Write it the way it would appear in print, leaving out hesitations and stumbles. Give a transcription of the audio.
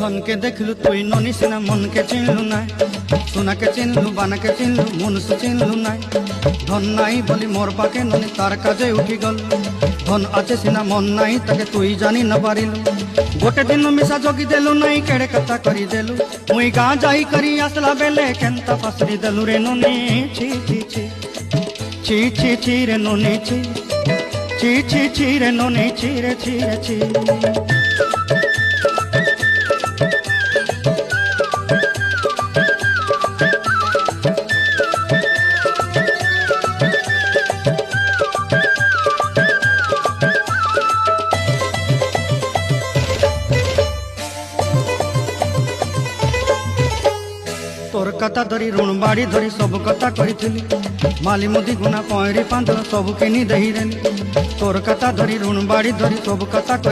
ধনকে দেখলু তুই ননি সিনা মনকে চিনলু নাই, সোনাকে চিনলু বানাকে চিনলু মনুষ্য চিনলু নাই। ধন নাই বলি মোর পাকে ননি তার কাজে উঠি গল, ধন আছে সিনা মন নাই তাকে তুই জানি না পারিলু। গোটে দিন মিশা জগি দেলু নাই কেড়ে কথা করি দেলু, মুই গাঁ যাই করি আসলা বেলে কেনতা পাসরি দেলু রে ননি। ছি ছি ছি ছি ছি ছি রে ননি ছি ছি ছি ছি রে ননি ছি রে ছি রে ছি। তোর কথা ধরি ঋণ বাড়ি ধরি সব কথা কইছিলি, মালি মুদি গুনা পয়রি পাঁদর সব কিনি দেই দেলি। তোর কথা ধরি ঋণ বাড়ি ধরি সব কথা করি